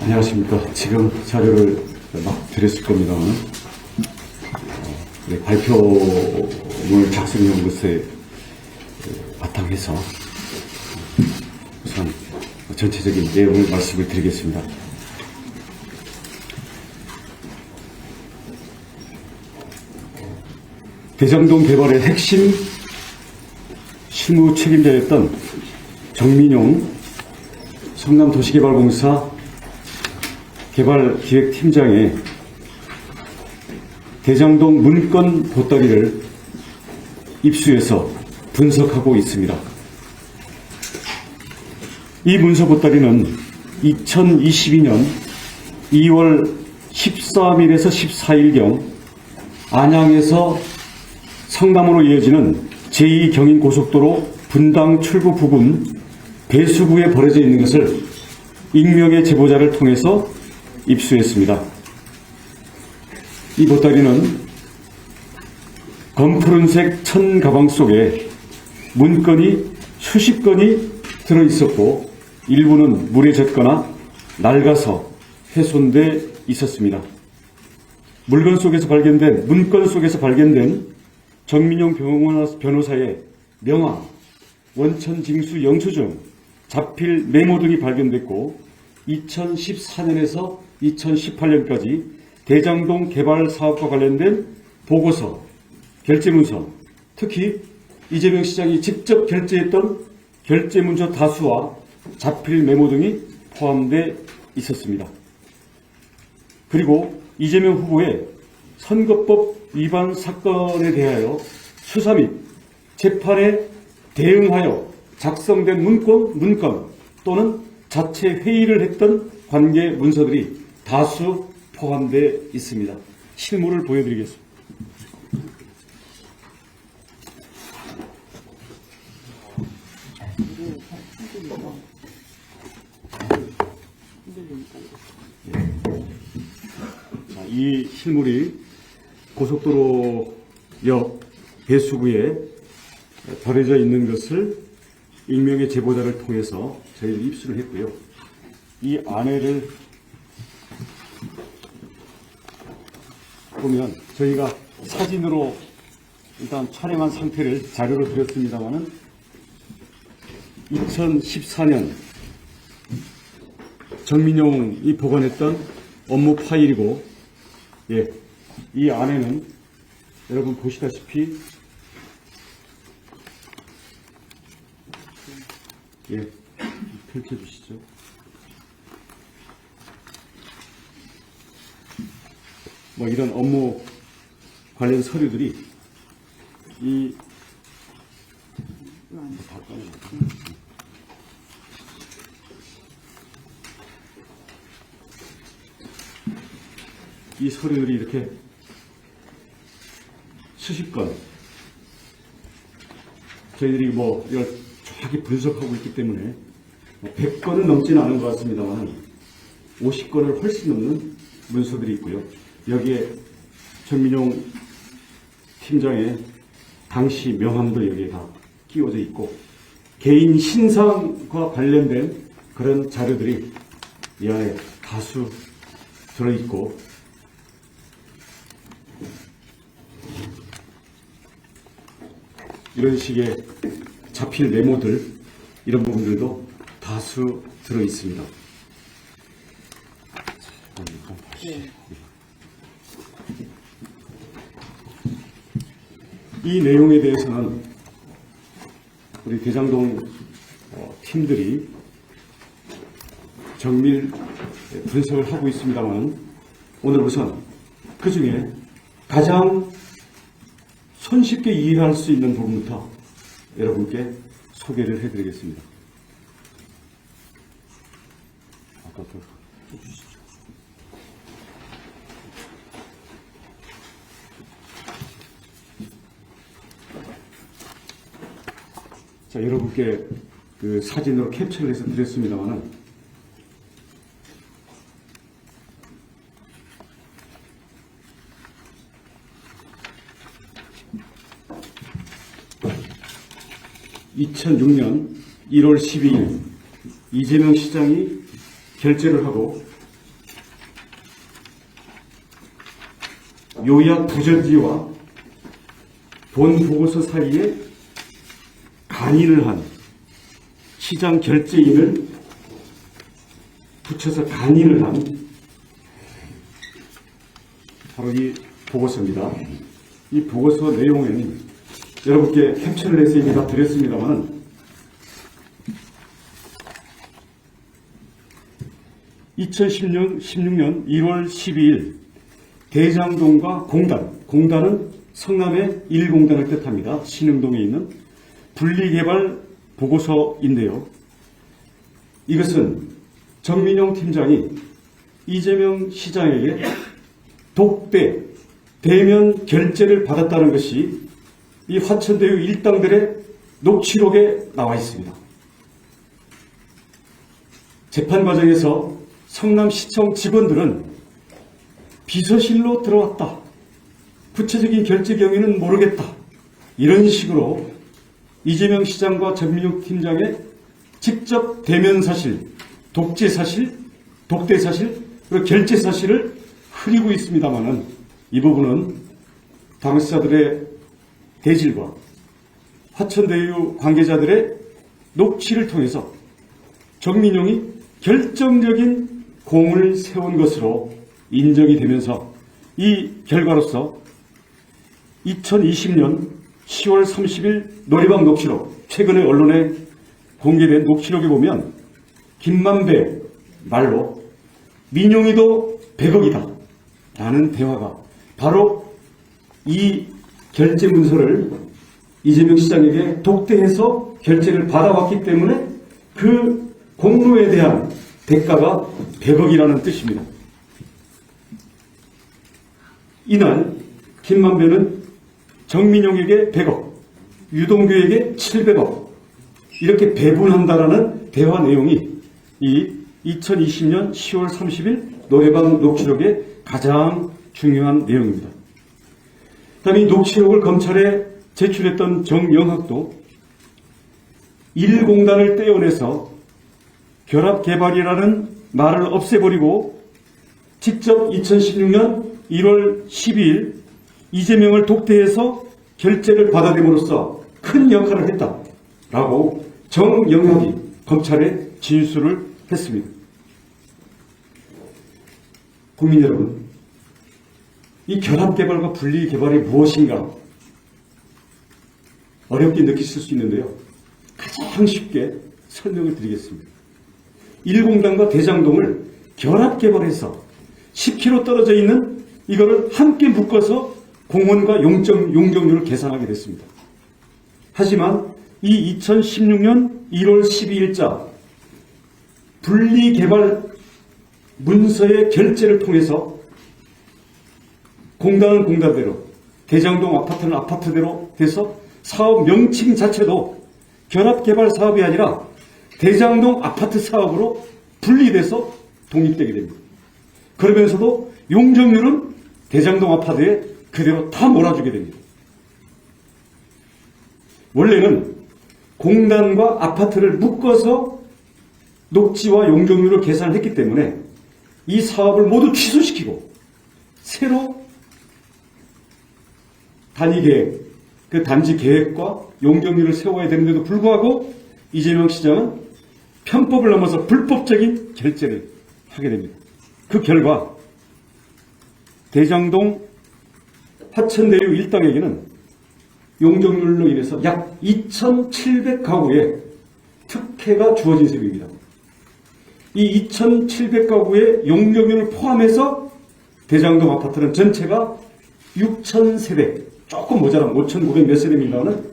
안녕하십니까. 지금 자료를 막 드렸을 겁니다만, 발표문을 작성한 것에 바탕해서 우선 전체적인 내용을 말씀을 드리겠습니다. 대장동 개발의 핵심 실무 책임자였던 정민용 성남도시개발공사 개발기획팀장의 대장동 문건 보따리를 입수해서 분석하고 있습니다. 이 문서 보따리는 2022년 2월 13일에서 14일경 안양에서 성남으로 이어지는 제2경인고속도로 분당 출구 부근 배수구에 버려져 있는 것을 익명의 제보자를 통해서 입수했습니다. 이 보따리는 검푸른색 천 가방 속에 문건이 수십 건이 들어있었고 일부는 물에 젖거나 낡아서 훼손돼 있었습니다. 문건 속에서 발견된 정민용 변호사의 명함, 원천 징수 영수증, 자필 메모 등이 발견됐고 2014년에서 2018년까지 대장동 개발 사업과 관련된 보고서, 결제문서, 특히 이재명 시장이 직접 결제했던 결제문서 다수와 자필 메모 등이 포함되어 있었습니다. 그리고 이재명 후보의 선거법 위반 사건에 대하여 수사 및 재판에 대응하여 작성된 문건 또는 자체 회의를 했던 관계 문서들이 다수 포함되어 있습니다. 실물을 보여드리겠습니다. 이 실물이 고속도로역 배수구에 버려져 있는 것을 익명의 제보자를 통해서 저희들이 입수를 했고요. 이 안에를 보면 저희가 사진으로 일단 촬영한 상태를 자료로 드렸습니다만은 2014년 정민용이 보관했던 업무 파일이고, 이 안에는 여러분 보시다시피 펼쳐주시죠. 이런 업무 관련 서류들이 이 서류들이 이렇게 수십 건, 저희들이 이걸 정확히 분석하고 있기 때문에 100건은 넘지는 않은 것 같습니다만 50건을 훨씬 넘는 문서들이 있고요. 여기에 정민용 팀장의 당시 명함도 여기에 다 끼워져 있고 개인 신상과 관련된 그런 자료들이 이 안에 다수 들어있고, 이런 식의 자필 메모들, 이런 부분들도 다수 들어 있습니다. 이 내용에 대해서는 우리 대장동 팀들이 정밀 분석을 하고 있습니다만, 오늘 우선 그 중에 가장 손쉽게 이해할 수 있는 부분부터 여러분께 소개를 해드리겠습니다. 자, 여러분께 그 사진으로 캡처를 해서 드렸습니다만은, (2006년 1월 12일) 이재명 시장이 결재를 하고 요약 부전지와 본 보고서 사이에 간인을 한 시장 결재인을 붙여서 간인을 한 바로 이 보고서입니다. 이 보고서 내용은 여러분께 캡처를 해서 이미 다 드렸습니다만 2016년 1월 12일 대장동과 공단은 성남의 1공단을 뜻합니다. 신흥동에 있는 분리개발 보고서인데요. 이것은 정민용 팀장이 이재명 시장에게 독대, 대면 결재를 받았다는 것이 이 화천대유 일당들의 녹취록에 나와 있습니다. 재판 과정에서 성남시청 직원들은 비서실로 들어왔다. 구체적인 결재 경위는 모르겠다. 이런 식으로 이재명 시장과 정민용 팀장의 직접 대면 사실, 독재 사실, 독대 사실, 그리고 결재 사실을 흐리고 있습니다만은 이 부분은 당사자들의 대질과 화천대유 관계자들의 녹취를 통해서 정민용이 결정적인 공을 세운 것으로 인정이 되면서 이 결과로서 2020년 10월 30일 노래방 녹취록, 최근에 언론에 공개된 녹취록에 보면 김만배 말로 민용이도 100억이다 라는 대화가 바로 이 결재 문서를 이재명 시장에게 독대해서 결재를 받아왔기 때문에 그 공로에 대한 대가가 100억이라는 뜻입니다. 이날 김만배는 정민용에게 100억, 유동규에게 700억 이렇게 배분한다라는 대화 내용이 이 2020년 10월 30일 노래방 녹취록의 가장 중요한 내용입니다. 다음에 이 녹취록을 검찰에 제출했던 정영학도 1공단을 떼어내서 결합개발이라는 말을 없애버리고 직접 2016년 1월 12일 이재명을 독대해서 결재를 받아들임으로써 큰 역할을 했다라고 정영학이 검찰에 진술을 했습니다. 국민 여러분, 이 결합개발과 분리개발이 무엇인가 어렵게 느끼실 수 있는데요. 가장 쉽게 설명을 드리겠습니다. 1공단과 대장동을 결합개발해서 10km 떨어져 있는 이거를 함께 묶어서 공원과 용적률을 계산하게 됐습니다. 하지만 이 2016년 1월 12일자 분리개발 문서의 결재를 통해서 공단은 공단대로, 대장동 아파트는 아파트대로 돼서 사업 명칭 자체도 결합개발 사업이 아니라 대장동 아파트 사업으로 분리돼서 독립되게 됩니다. 그러면서도 용적률은 대장동 아파트에 그대로 다 몰아주게 됩니다. 원래는 공단과 아파트를 묶어서 녹지와 용적률을 계산했기 때문에 이 사업을 모두 취소시키고 새로 단위계획, 그 단지 계획과 용적률을 세워야 되는데도 불구하고 이재명 시장은 편법을 넘어서 불법적인 결재를 하게 됩니다. 그 결과 대장동 화천대유 일당에게는 용적률로 인해서 약 2,700가구의 특혜가 주어진 셈입니다. 이 2,700가구의 용적률을 포함해서 대장동 아파트는 전체가 6,000세대, 조금 모자란 5,900 몇 세대입니다만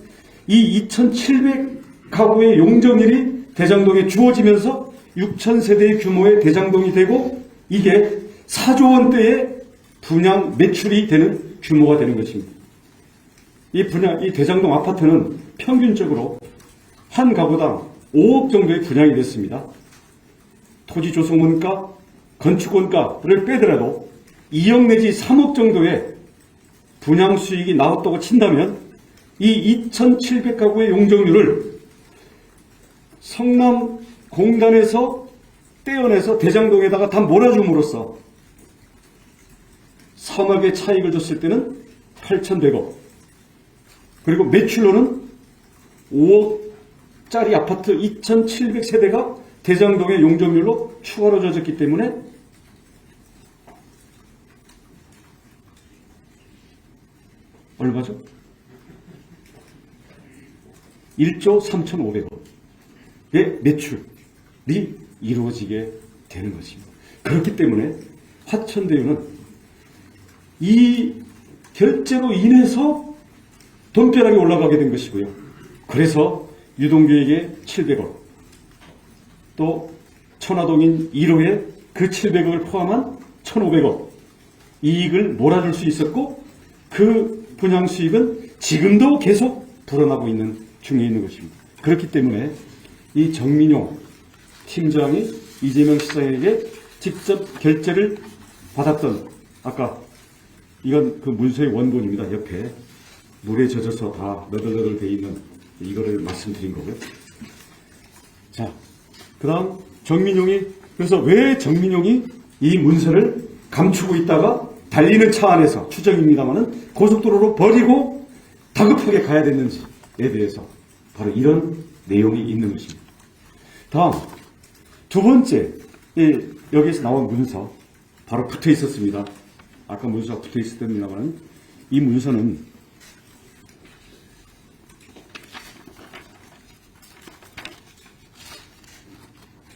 이 2,700가구의 용적률이 대장동에 주어지면서 6,000세대의 규모의 대장동이 되고 이게 4조 원대의 분양 매출이 되는 규모가 되는 것입니다. 이 대장동 아파트는 평균적으로 한 가구당 5억 정도의 분양이 됐습니다. 토지 조성원가, 건축원가를 빼더라도 2억 내지 3억 정도의 분양 수익이 나왔다고 친다면 이 2,700가구의 용적률을 성남 공단에서 떼어내서 대장동에다가 다 몰아줌으로써 3억의 차익을 줬을 때는 8,100억. 그리고 매출로는 5억짜리 아파트 2,700세대가 대장동의 용적률로 추가로 져졌기 때문에 얼마죠? 1조 3,500억의 매출이 이루어지게 되는 것입니다. 그렇기 때문에 화천대유는 이 결제로 인해서 돈벼락이 올라가게 된 것이고요. 그래서 유동규에게 700억, 또 천화동인 1호에 그 700억을 포함한 1,500억 이익을 몰아줄 수 있었고, 그 분양 수익은 지금도 계속 불어나고 있는 중에 있는 것입니다. 그렇기 때문에 이 정민용 팀장이 이재명 시장에게 직접 결제를 받았던, 아까 이건 그 문서의 원본입니다. 옆에 물에 젖어서 다 너덜너덜 돼 있는 이거를 말씀드린 거고요. 자, 그 다음 정민용이, 그래서 왜 정민용이 이 문서를 감추고 있다가 달리는 차 안에서, 추정입니다만은 고속도로로 버리고 다급하게 가야 됐는지에 대해서 바로 이런 내용이 있는 것입니다. 다음 두 번째, 여기에서 나온 문서 바로 붙어 있었습니다. 아까 문서가 붙어 있었습니다만은 이 문서는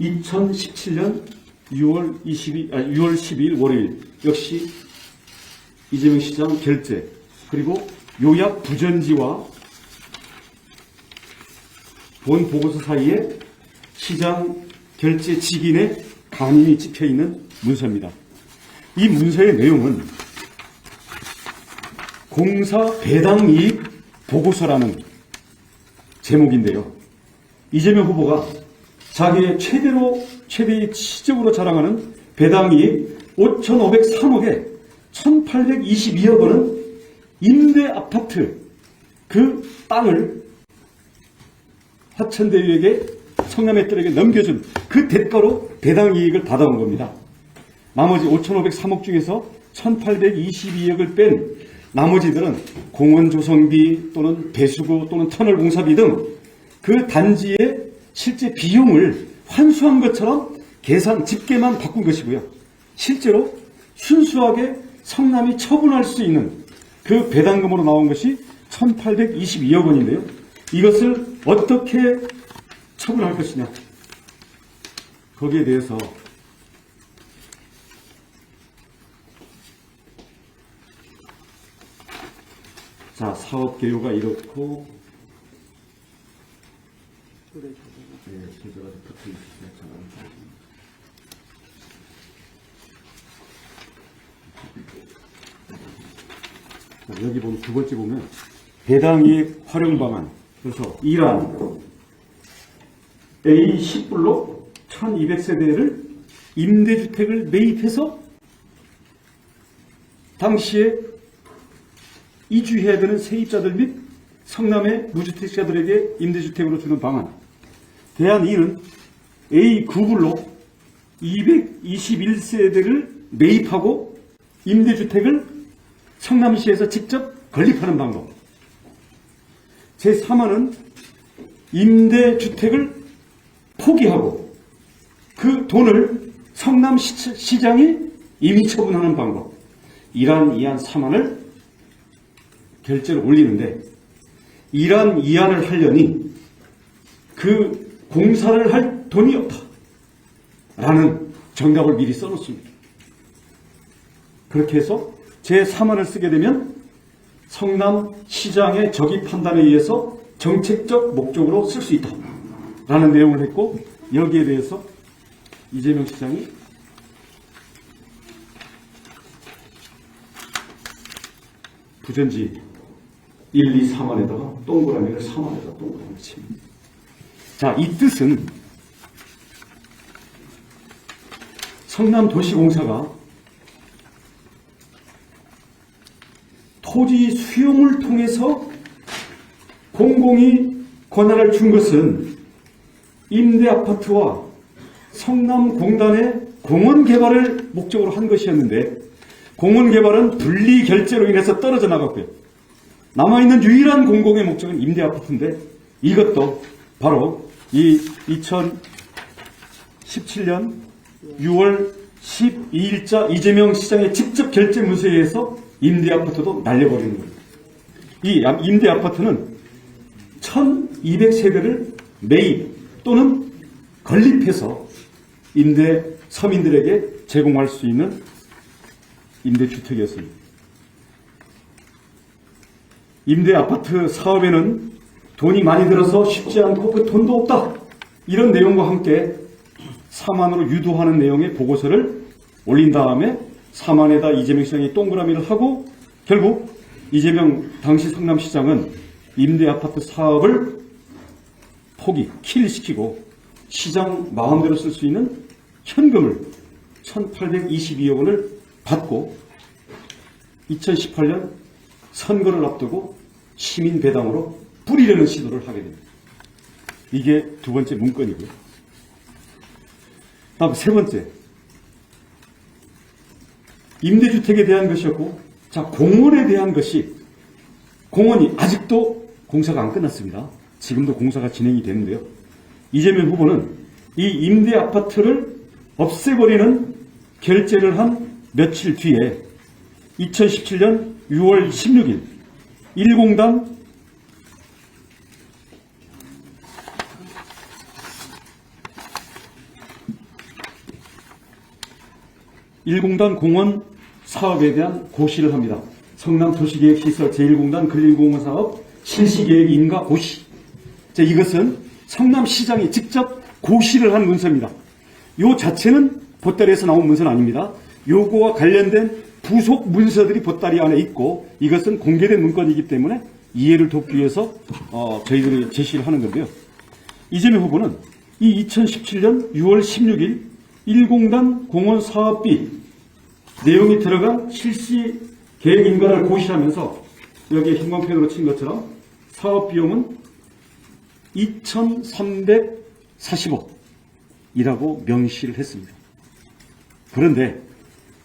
2017년 6월 12일 월요일, 역시 이재명 시장 결재, 그리고 요약 부전지와 본 보고서 사이에 시장 결재 직인의 간인이 찍혀있는 문서입니다. 이 문서의 내용은 공사 배당 이익 보고서라는 제목인데요. 이재명 후보가 자기의 최대의 치적으로 자랑하는 배당 이익 5,503억에 1,822억 원은 임대 아파트 그 땅을 화천대유에게, 성남의딸에게 넘겨준 그 대가로 배당 이익을 받아온 겁니다. 나머지 5,503억 중에서 1,822억을 뺀 나머지들은 공원 조성비 또는 배수구 또는 터널 공사비 등 그 단지의 실제 비용을 환수한 것처럼 집계만 바꾼 것이고요. 실제로 순수하게 성남이 처분할 수 있는 그 배당금으로 나온 것이 1,822억 원인데요. 이것을 어떻게 처분할 것이냐, 거기에 대해서 자, 사업 개요가 이렇고, 여기 보면 두 번째 보면 배당이익 활용 방안, 그래서 이란 A10블록 1200세대를 임대주택을 매입해서 당시에 이주해야 되는 세입자들 및 성남의 무주택자들에게 임대주택으로 주는 방안. 대안 2는 A9블록 221세대를 매입하고 임대주택을 성남시에서 직접 건립하는 방법. 제3화는 임대주택을 포기하고 그 돈을 성남시장이 임의처분하는 방법. 이란 2안 3안을 결제를 올리는데, 이란 2안을 하려니 그 공사를 할 돈이 없다 라는 정답을 미리 써놓습니다. 그렇게 해서 제3안을 쓰게 되면 성남시장의 적의 판단에 의해서 정책적 목적으로 쓸 수 있다 라는 내용을 했고, 여기에 대해서 이재명 시장이 부전지 1, 2, 3안에다가 동그라미를 3안에다가 동그라미를 칩니다. 자, 이 뜻은 성남도시공사가 토지 수용을 통해서 공공이 권한을 준 것은 임대아파트와 성남공단의 공원 개발을 목적으로 한 것이었는데, 공원 개발은 분리 결제로 인해서 떨어져 나갔고요. 남아있는 유일한 공공의 목적은 임대 아파트인데 이것도 바로 이 2017년 6월 12일자 이재명 시장의 직접 결제 문서에 의해서 임대 아파트도 날려버리는 겁니다. 이 임대 아파트는 1200세대를 매입 또는 건립해서 임대 서민들에게 제공할 수 있는 임대주택이었습니다. 임대 아파트 사업에는 돈이 많이 들어서 쉽지 않고 그 돈도 없다. 이런 내용과 함께 사만으로 유도하는 내용의 보고서를 올린 다음에 사만에다 이재명 시장이 동그라미를 하고 결국 이재명 당시 성남시장은 임대 아파트 사업을 킬시키고 시장 마음대로 쓸 수 있는 현금을 1822억 원을 받고 2018년 선거를 앞두고 시민 배당으로 뿌리려는 시도를 하게 됩니다. 이게 두 번째 문건이고요. 다음 세 번째. 임대주택에 대한 것이었고, 자, 공원에 대한 것이, 공원이 아직도 공사가 안 끝났습니다. 지금도 공사가 진행이 되는데요. 이재명 후보는 이 임대 아파트를 없애버리는 결재를 한 며칠 뒤에 2017년 6월 16일 1공단 공원 사업에 대한 고시를 합니다. 성남도시계획시설 제1공단 근린공원 사업 실시계획 인가 고시. 이것은 성남시장이 직접 고시를 한 문서입니다. 요 자체는 보따리에서 나온 문서는 아닙니다. 요거와 관련된 부속 문서들이 보따리 안에 있고 이것은 공개된 문건이기 때문에 이해를 돕기 위해서 저희들이 제시를 하는 건데요. 이재명 후보는 이 2017년 6월 16일 1공단 공원 사업비 내용이 들어간 실시 계획 인가를 고시하면서 여기에 형광펜으로 친 것처럼 사업 비용은 2,340억이라고 명시를 했습니다. 그런데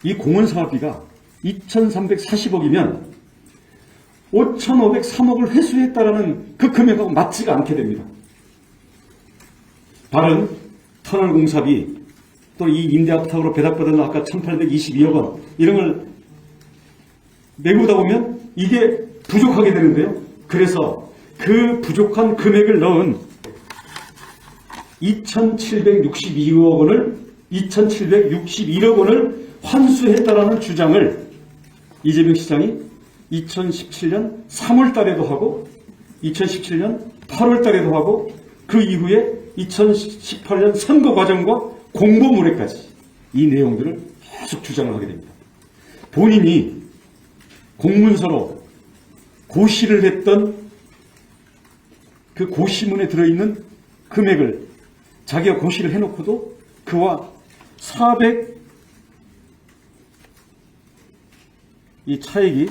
이 공원 사업비가 2,340억이면 5,503억을 회수했다라는 그 금액하고 맞지가 않게 됩니다. 다른 터널 공사비 또 이 임대아파트로 배당받은 아까 1,822억 원 이런 걸 내고다 보면 이게 부족하게 되는데요. 그래서 그 부족한 금액을 넣은 2,761억 원을 환수했다라는 주장을 이재명 시장이 2017년 3월 달에도 하고 2017년 8월 달에도 하고 그 이후에 2018년 선거 과정과 공보물에까지 이 내용들을 계속 주장을 하게 됩니다. 본인이 공문서로 고시를 했던 그 고시문에 들어있는 금액을 자기가 고시를 해놓고도 그와 400이 차액이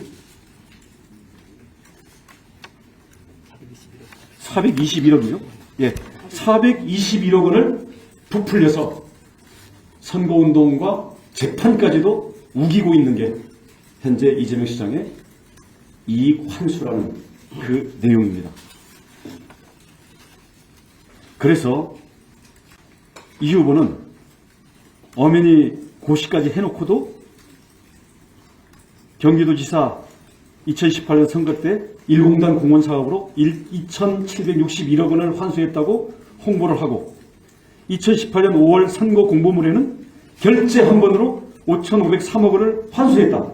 421억이죠. 예, 421억 원을 부풀려서 선거운동과 재판까지도 우기고 있는 게 현재 이재명 시장의 이익 환수라는 그 내용입니다. 그래서 이 후보는 엄연히 고시까지 해놓고도 경기도지사 2018년 선거 때 1공단 공원 사업으로 2,761억 원을 환수했다고 홍보를 하고 2018년 5월 선거 공보물에는 결제 한 번으로 5,503억 원을 환수했다.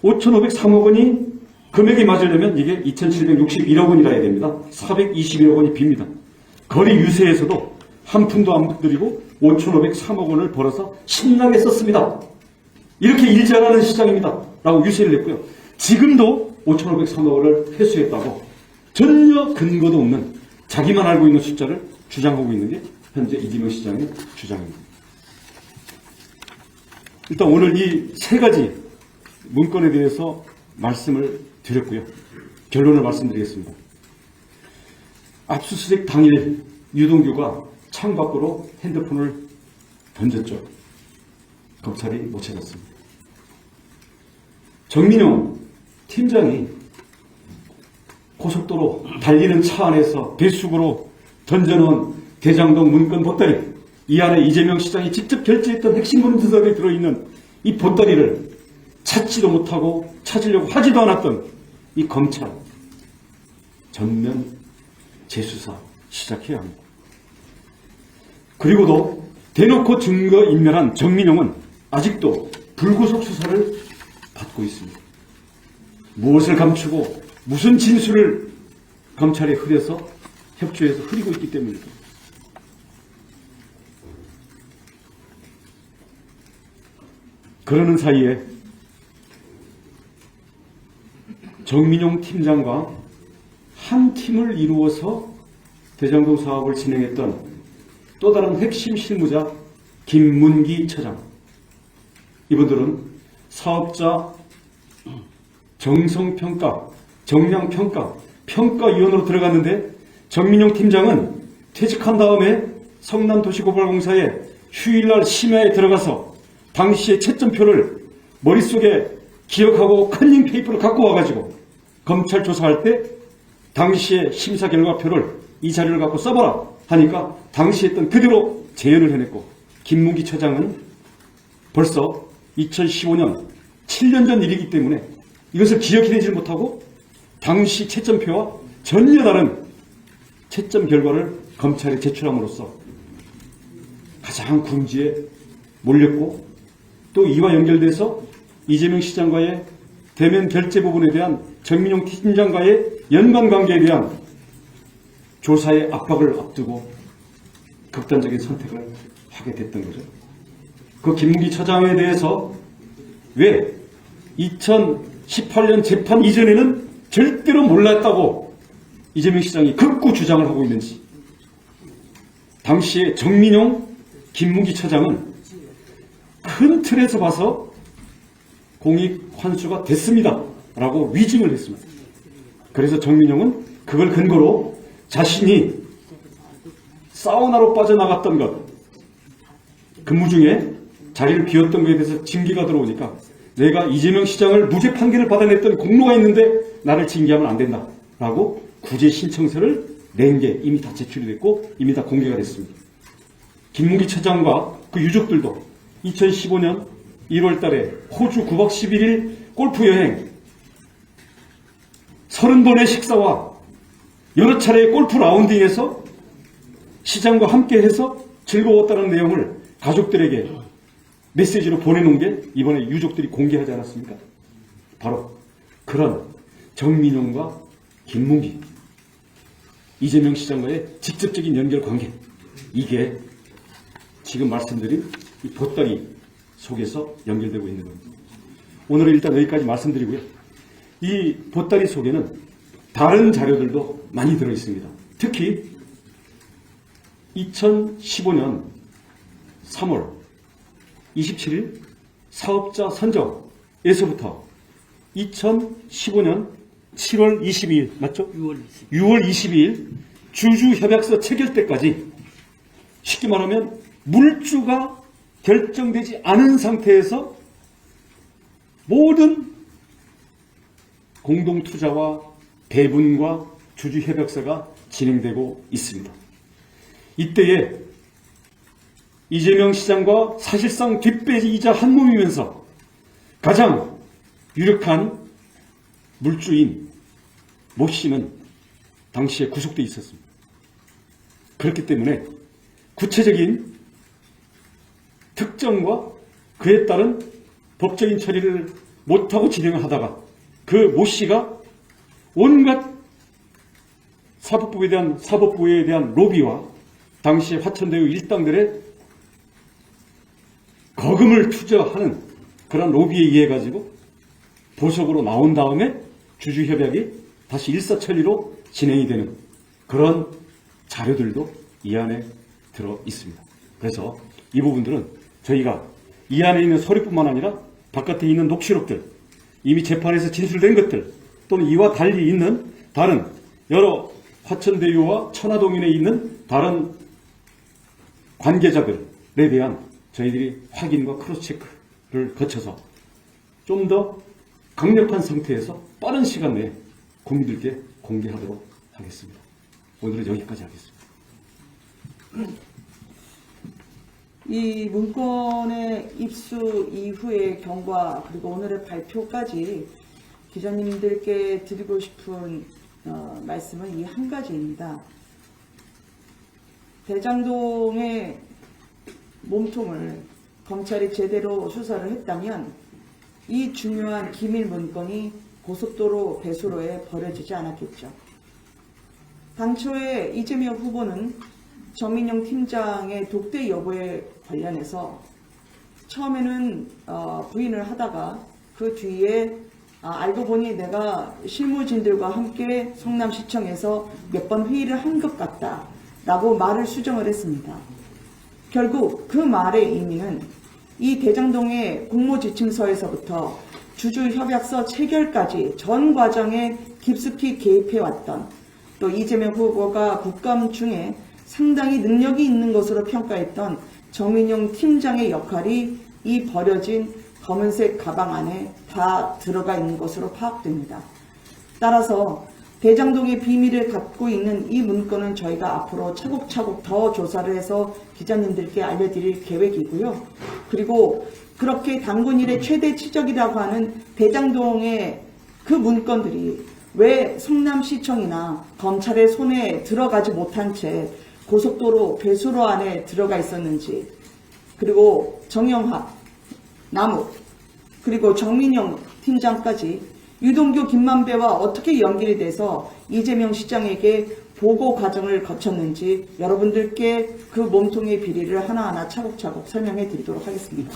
5,503억 원이 금액이 맞으려면 이게 2,761억 원이라 해야 됩니다. 421억 원이 빕니다. 거리 유세에서도 한 푼도 안 들이고 5,503억 원을 벌어서 신나게 썼습니다. 이렇게 일 잘하는 시장입니다. 라고 유세를 했고요. 지금도 5,503억 원을 회수했다고 전혀 근거도 없는 자기만 알고 있는 숫자를 주장하고 있는 게 현재 이재명 시장의 주장입니다. 일단 오늘 이 세 가지 문건에 대해서 말씀을 드렸고요. 결론을 말씀드리겠습니다. 압수수색 당일 유동규가 창밖으로 핸드폰을 던졌죠. 검찰이 못 찾았습니다. 정민용 팀장이 고속도로 달리는 차 안에서 배수구로 던져놓은 대장동 문건 보따리, 이 안에 이재명 시장이 직접 결제했던 핵심 문서들이 들어있는 이 보따리를 찾지도 못하고 찾으려고 하지도 않았던 이 검찰, 전면 재수사 시작해야 합니다. 그리고도 대놓고 증거인멸한 정민용은 아직도 불구속 수사를 받고 있습니다. 무엇을 감추고 무슨 진술을 검찰에 흐려서 협조해서 흐리고 있기 때문입니다. 그러는 사이에 정민용 팀장과 한 팀을 이루어서 대장동 사업을 진행했던 또 다른 핵심 실무자 김문기 처장, 이분들은 사업자 정성평가, 정량평가, 평가위원으로 들어갔는데 정민용 팀장은 퇴직한 다음에 성남도시고발공사에 휴일날 심야에 들어가서 당시의 채점표를 머릿속에 기억하고 컨닝 페이퍼를 갖고 와가지고 검찰 조사할 때 당시의 심사 결과표를 이 자료를 갖고 써봐라 하니까 당시 했던 그대로 재현을 해냈고, 김문기 처장은 벌써 2015년 7년 전 일이기 때문에 이것을 기억해내지 못하고 당시 채점표와 전혀 다른 채점 결과를 검찰에 제출함으로써 가장 궁지에 몰렸고, 또 이와 연결돼서 이재명 시장과의 대면 결제 부분에 대한 정민용 팀장과의 연관관계에 대한 조사의 압박을 앞두고 극단적인 선택을 하게 됐던 거죠. 그 김문기 처장에 대해서 왜 2018년 재판 이전에는 절대로 몰랐다고 이재명 시장이 극구 주장을 하고 있는지, 당시에 정민용, 김문기 처장은 큰 틀에서 봐서 공익 환수가 됐습니다 라고 위증을 했습니다. 그래서 정민용은 그걸 근거로 자신이 사우나로 빠져나갔던 것, 근무 중에 자리를 비웠던 것에 대해서 징계가 들어오니까 내가 이재명 시장을 무죄 판결을 받아냈던 공로가 있는데 나를 징계하면 안 된다 라고 구제 신청서를 낸 게 이미 다 제출이 됐고 이미 다 공개가 됐습니다. 김문기 처장과 그 유족들도 2015년 1월 달에 호주 9박 11일 골프 여행, 30번의 식사와 여러 차례의 골프 라운딩에서 시장과 함께 해서 즐거웠다는 내용을 가족들에게 메시지로 보내놓은 게 이번에 유족들이 공개하지 않았습니까? 바로 그런 정민용과 김문기, 이재명 시장과의 직접적인 연결관계, 이게 지금 말씀드린 이 보따리 속에서 연결되고 있는 겁니다. 오늘은 일단 여기까지 말씀드리고요. 이 보따리 속에는 다른 자료들도 많이 들어있습니다. 특히 2015년 3월 27일 사업자 선정에서부터 2015년 7월 22일 맞죠? 6월 22일 주주협약서 체결 때까지, 쉽게 말하면 물주가 결정되지 않은 상태에서 모든 공동투자와 배분과 주주협약서가 진행되고 있습니다. 이때에 이재명 시장과 사실상 뒷배이자 한몸이면서 가장 유력한 물주인 모 씨는 당시에 구속돼 있었습니다. 그렇기 때문에 구체적인 특정과 그에 따른 법적인 처리를 못하고 진행을 하다가 그 모 씨가 온갖 사법부에 대한 로비와 당시 화천대유 일당들의 거금을 투자하는 그런 로비에 의해 가지고 보석으로 나온 다음에 주주협약이 다시 일사천리로 진행이 되는 그런 자료들도 이 안에 들어 있습니다. 그래서 이 부분들은 저희가 이 안에 있는 서류뿐만 아니라 바깥에 있는 녹취록들, 이미 재판에서 진술된 것들, 또는 이와 달리 있는 다른 여러 화천대유와 천화동인에 있는 다른 관계자들에 대한 저희들이 확인과 크로스체크를 거쳐서 좀 더 강력한 상태에서 빠른 시간 내에 국민들께 공개하도록 하겠습니다. 오늘은 여기까지 하겠습니다. 이 문건의 입수 이후의 경과 그리고 오늘의 발표까지 기자님들께 드리고 싶은 말씀은 이 한 가지입니다. 대장동의 몸통을 검찰이 제대로 수사를 했다면 이 중요한 기밀 문건이 고속도로 배수로에 버려지지 않았겠죠. 당초에 이재명 후보는 정민영 팀장의 독대 여부에 관련해서 처음에는 부인을 하다가 그 뒤에 알고 보니 내가 실무진들과 함께 성남시청에서 몇 번 회의를 한 것 같다 라고 말을 수정을 했습니다. 결국 그 말의 의미는 이 대장동의 공모지침서에서부터 주주협약서 체결까지 전 과정에 깊숙이 개입해왔던 또 이재명 후보가 국감 중에 상당히 능력이 있는 것으로 평가했던 정민용 팀장의 역할이 이 버려진 검은색 가방 안에 다 들어가 있는 것으로 파악됩니다. 따라서 대장동의 비밀을 갖고 있는 이 문건은 저희가 앞으로 차곡차곡 더 조사를 해서 기자님들께 알려드릴 계획이고요. 그리고 그렇게 당군 일의 최대 치적이라고 하는 대장동의 그 문건들이 왜 성남시청이나 검찰의 손에 들어가지 못한 채 고속도로 배수로 안에 들어가 있었는지, 그리고 정영학, 남욱, 그리고 정민영 팀장까지 유동규, 김만배와 어떻게 연결이 돼서 이재명 시장에게 보고 과정을 거쳤는지 여러분들께 그 몸통의 비리를 하나하나 차곡차곡 설명해 드리도록 하겠습니다.